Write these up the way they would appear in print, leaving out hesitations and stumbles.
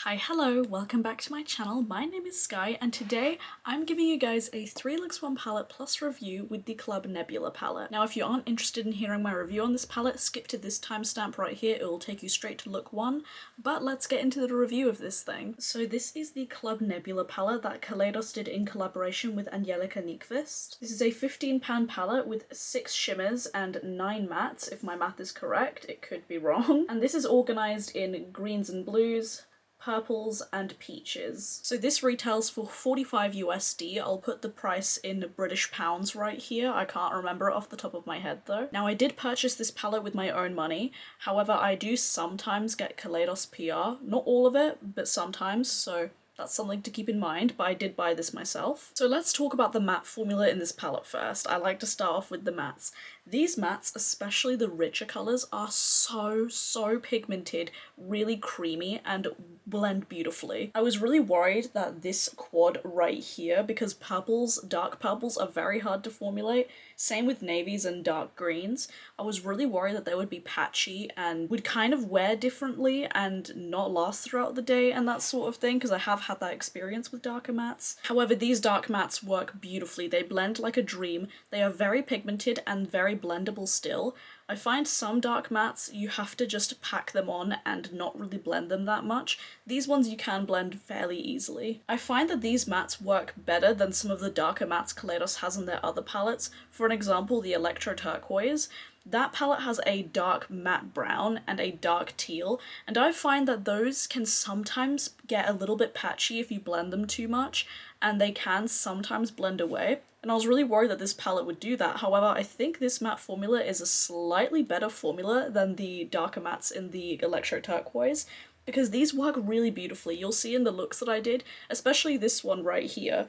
Hi, hello, welcome back to my channel. My name is Skye and today I'm giving you guys a 3 looks 1 palette plus review with the Club Nebula palette. Now if you aren't interested in hearing my review on this palette, skip to this timestamp right here, it will take you straight to look 1, but let's get into the review of this thing. So this is the Club Nebula palette that Kaleidos did in collaboration with Angelika Nyqvist. This is a £15 palette with 6 shimmers and 9 mattes, if my math is correct, it could be wrong. And this is organised in greens and blues, purples and peaches. So this retails for 45 USD. I'll put the price in British pounds right here. I can't remember it off the top of my head though. Now I did purchase this palette with my own money. However, I do sometimes get Kaleidos PR. Not all of it, but sometimes, so that's something to keep in mind, but I did buy this myself. So let's talk about the matte formula in this palette first. I like to start off with the mattes. These mattes, especially the richer colours, are so pigmented, really creamy, and blend beautifully. I was really worried that this quad right here, because purples, dark purples, are very hard to formulate, same with navies and dark greens, I was really worried that they would be patchy and would kind of wear differently and not last throughout the day and that sort of thing, because I have had that experience with darker mattes. However, these dark mattes work beautifully. They blend like a dream. They are very pigmented and very blendable still. I find some dark mattes you have to just pack them on and not really blend them that much. These ones you can blend fairly easily. I find that these mattes work better than some of the darker mattes Kaleidos has in their other palettes. For an example, the Electro Turquoise. That palette has a dark matte brown and a dark teal, and I find that those can sometimes get a little bit patchy if you blend them too much, and they can sometimes blend away. And I was really worried that this palette would do that. However, I think this matte formula is a slightly better formula than the darker mattes in the Electro Turquoise, because these work really beautifully. You'll see in the looks that I did, especially this one right here.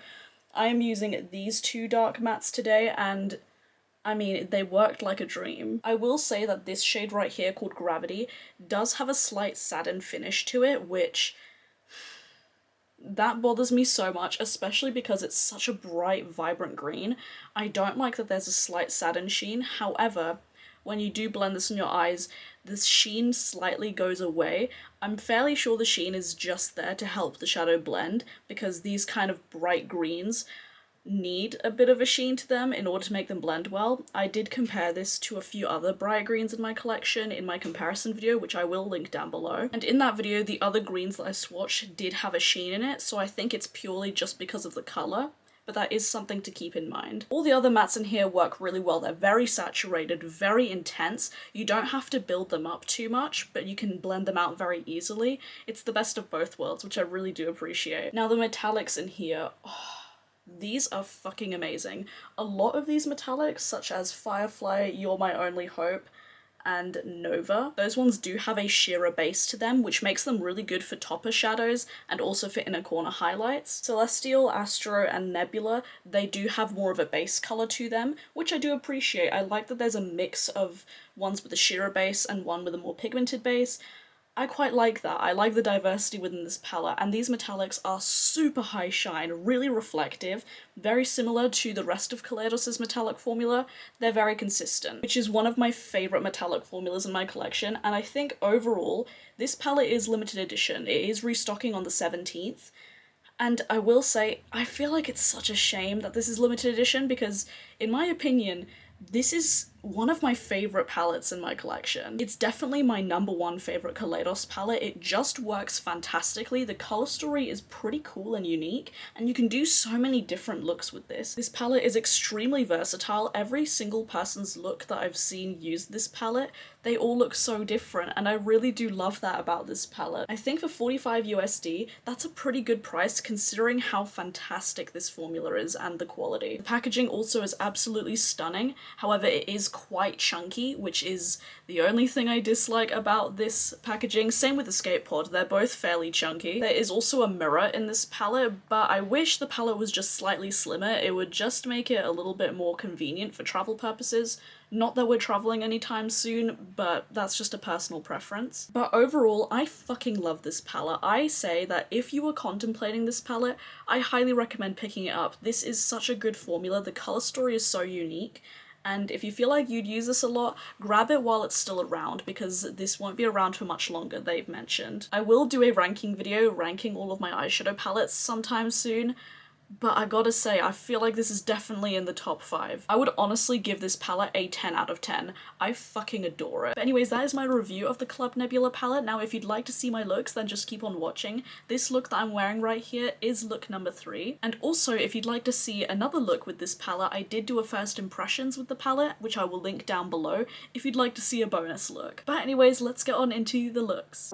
I am using these two dark mattes today, and I mean, they worked like a dream. I will say that this shade right here, called Gravity, does have a slight satin finish to it, which that bothers me so much, especially because it's such a bright, vibrant green. I don't like that there's a slight satin sheen. However, when you do blend this in your eyes, this sheen slightly goes away. I'm fairly sure the sheen is just there to help the shadow blend, because these kind of bright greens need a bit of a sheen to them in order to make them blend well. I did compare this to a few other bright greens in my collection in my comparison video, which I will link down below. And in that video, the other greens that I swatched did have a sheen in it, so I think it's purely just because of the colour, but that is something to keep in mind. All the other mattes in here work really well. They're very saturated, very intense. You don't have to build them up too much, but you can blend them out very easily. It's the best of both worlds, which I really do appreciate. Now the metallics in here, these are fucking amazing. A lot of these metallics, such as Firefly, You're My Only Hope, and Nova, those ones do have a sheerer base to them, which makes them really good for topper shadows and also for inner corner highlights. Celestial, Astro, and Nebula, they do have more of a base colour to them, which I do appreciate. I like that there's a mix of ones with a sheerer base and one with a more pigmented base. I quite like that. I like the diversity within this palette, and these metallics are super high shine, really reflective, very similar to the rest of Kaleidos' metallic formula. They're very consistent, which is one of my favourite metallic formulas in my collection, and I think overall this palette is limited edition. It is restocking on the 17th, and I will say, I feel like it's such a shame that this is limited edition, because in my opinion, this is one of my favourite palettes in my collection. It's definitely my #1 favourite Kaleidos palette. It just works fantastically. The colour story is pretty cool and unique, and you can do so many different looks with this. This palette is extremely versatile. Every single person's look that I've seen use this palette, they all look so different, and I really do love that about this palette. I think for 45 USD, that's a pretty good price considering how fantastic this formula is and the quality. The packaging also is absolutely stunning. However, it is quite chunky, which is the only thing I dislike about this packaging. Same with the skate pod, they're both fairly chunky. There is also a mirror in this palette, but I wish the palette was just slightly slimmer. It would just make it a little bit more convenient for travel purposes. Not that we're traveling anytime soon, but that's just a personal preference. But overall, I fucking love this palette. I say that if you were contemplating this palette, I highly recommend picking it up. This is such a good formula. The colour story is so unique, and if you feel like you'd use this a lot, grab it while it's still around, because this won't be around for much longer, they've mentioned. I will do a ranking video ranking all of my eyeshadow palettes sometime soon, but I gotta say, I feel like this is definitely in the top 5. I would honestly give this palette a 10 out of 10. I fucking adore it. But anyways, that is my review of the Club Nebula palette. Now, if you'd like to see my looks, then just keep on watching. This look that I'm wearing right here is look number 3. And also, if you'd like to see another look with this palette, I did do a first impressions with the palette, which I will link down below if you'd like to see a bonus look. But anyways, let's get on into the looks.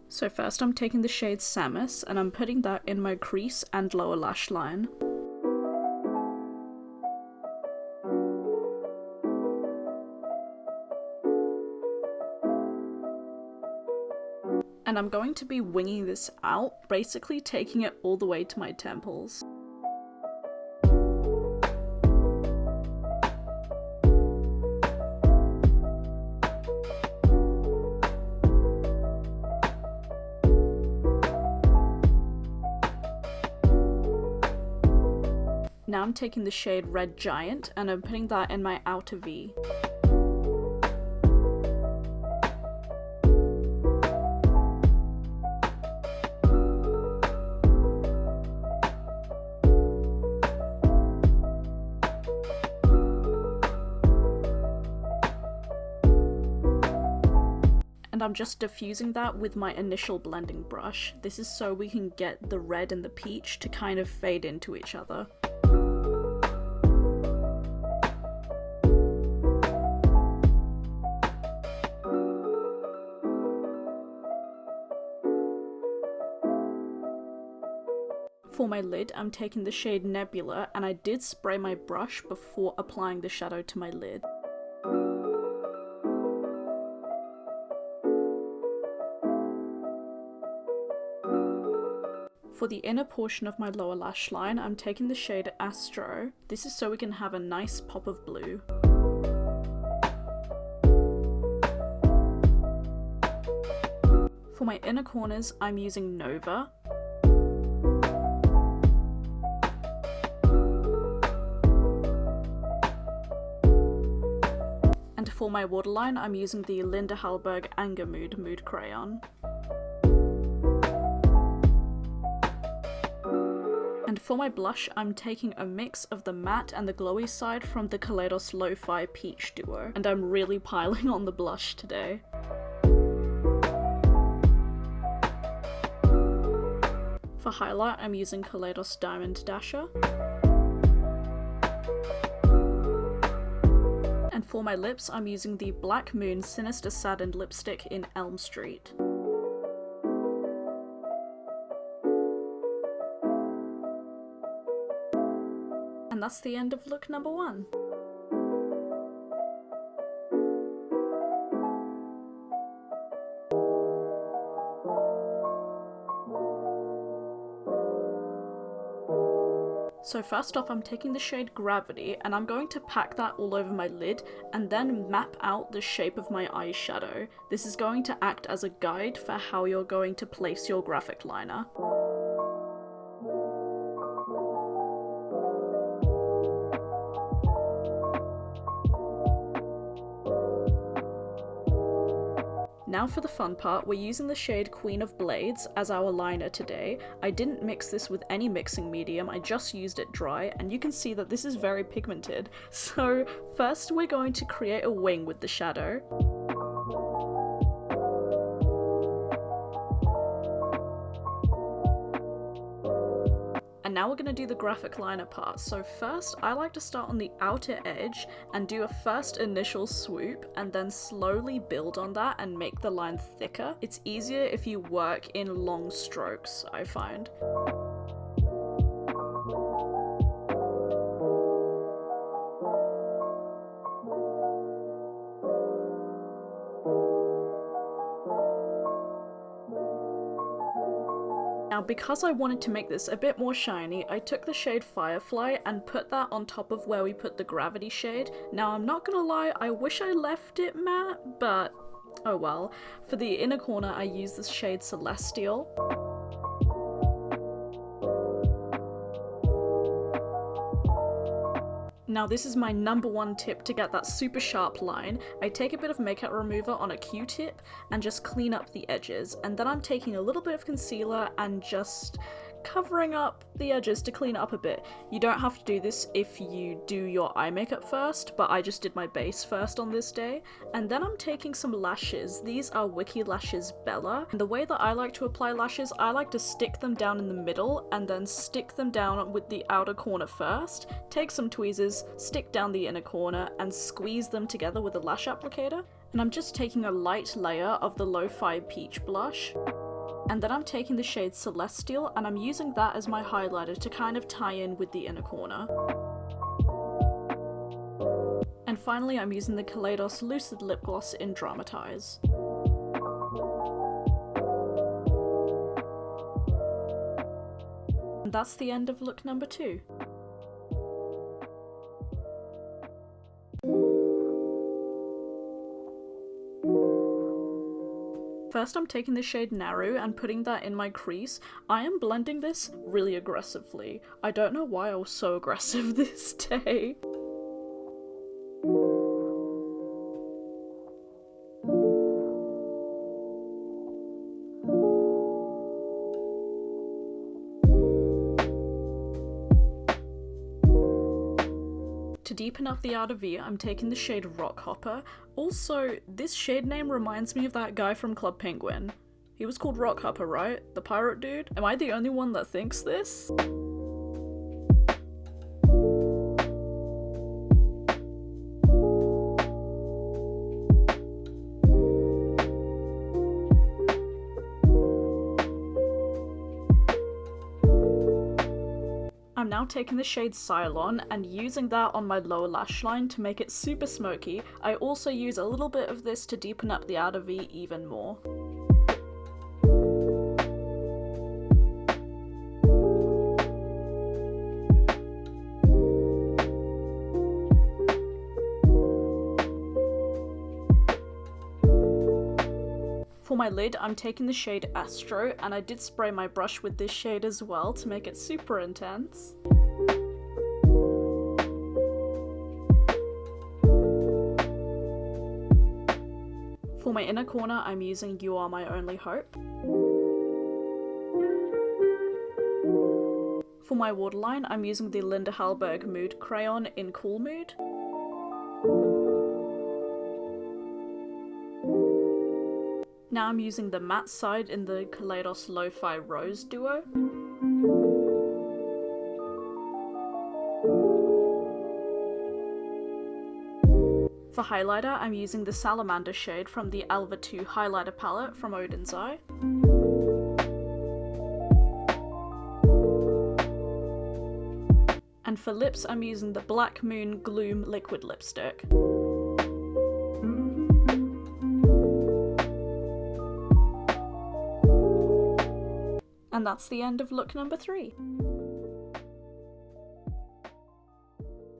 So first I'm taking the shade Samus and I'm putting that in my crease and lower lash line. And I'm going to be winging this out, basically taking it all the way to my temples. Now I'm taking the shade Red Giant and I'm putting that in my outer V. And I'm just diffusing that with my initial blending brush. This is so we can get the red and the peach to kind of fade into each other. For my lid, I'm taking the shade Nebula, and I did spray my brush before applying the shadow to my lid. For the inner portion of my lower lash line, I'm taking the shade Astro. This is so we can have a nice pop of blue. For my inner corners, I'm using Nova. And for my waterline, I'm using the Linda Hallberg Anger Mood Crayon. And for my blush, I'm taking a mix of the matte and the glowy side from the Kaleidos Lo-Fi Peach Duo. And I'm really piling on the blush today. For highlight, I'm using Kaleidos Diamond Dasher. And for my lips, I'm using the Black Moon Sinister Saddened lipstick in Elm Street. And that's the end of look number 1. So first off, I'm taking the shade Gravity and I'm going to pack that all over my lid and then map out the shape of my eyeshadow. This is going to act as a guide for how you're going to place your graphic liner. Now for the fun part, we're using the shade Queen of Blades as our liner today. I didn't mix this with any mixing medium, I just used it dry, and you can see that this is very pigmented. So first we're going to create a wing with the shadow. And now we're going to do the graphic liner part. So first, I like to start on the outer edge and do a first initial swoop and then slowly build on that and make the line thicker. It's easier if you work in long strokes, I find. Now, because I wanted to make this a bit more shiny, I took the shade Firefly and put that on top of where we put the Gravity shade. Now, I'm not gonna lie, I wish I left it matte, but oh well. For the inner corner, I used this shade Celestial. Now this is my number one tip to get that super sharp line. I take a bit of makeup remover on a Q-tip and just clean up the edges, and then I'm taking a little bit of concealer and just covering up the edges to clean it up a bit. You don't have to do this if you do your eye makeup first, but I just did my base first on this day. And then I'm taking some lashes. These are Wiki Lashes Bella. And the way that I like to apply lashes, I like to stick them down in the middle and then stick them down with the outer corner first, take some tweezers, stick down the inner corner, and squeeze them together with a lash applicator. And I'm just taking a light layer of the Lo-Fi Peach blush. And then I'm taking the shade Celestial and I'm using that as my highlighter to kind of tie in with the inner corner. And finally I'm using the Kaleidos Lucid Lip Gloss in Dramatize. And that's the end of look number 2. First I'm taking the shade Naru and putting that in my crease. I am blending this really aggressively. I don't know why I was so aggressive this day. To deepen up the outer V, I'm taking the shade Rock Hopper. Also, this shade name reminds me of that guy from Club Penguin. He was called Rock Hopper, right? The pirate dude? Am I the only one that thinks this? I'm now taking the shade Cylon and using that on my lower lash line to make it super smoky. I also use a little bit of this to deepen up the outer V even more. For my lid, I'm taking the shade Astro, and I did spray my brush with this shade as well to make it super intense. For my inner corner, I'm using You Are My Only Hope. For my waterline, I'm using the Linda Hallberg Mood Crayon in Cool Mood. Now I'm using the matte side in the Kaleidos Lo-Fi Rose Duo. For highlighter, I'm using the Salamander shade from the Alva 2 highlighter palette from Odin's Eye. And for lips, I'm using the Black Moon Gloom liquid lipstick. And that's the end of look number 3.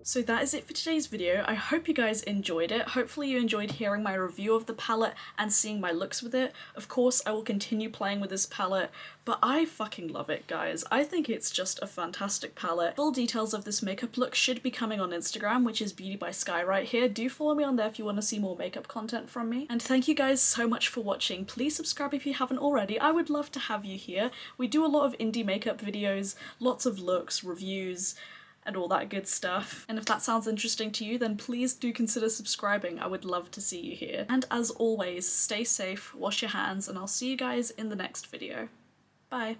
So that is it for today's video. I hope you guys enjoyed it. Hopefully you enjoyed hearing my review of the palette and seeing my looks with it. Of course, I will continue playing with this palette, but I fucking love it, guys. I think it's just a fantastic palette. Full details of this makeup look should be coming on Instagram, which is Beauty by Skye right here. Do follow me on there if you want to see more makeup content from me. And thank you guys so much for watching. Please subscribe if you haven't already. I would love to have you here. We do a lot of indie makeup videos, lots of looks, reviews, and all that good stuff. And if that sounds interesting to you, then please do consider subscribing. I would love to see you here. And as always, stay safe, wash your hands, and I'll see you guys in the next video. Bye.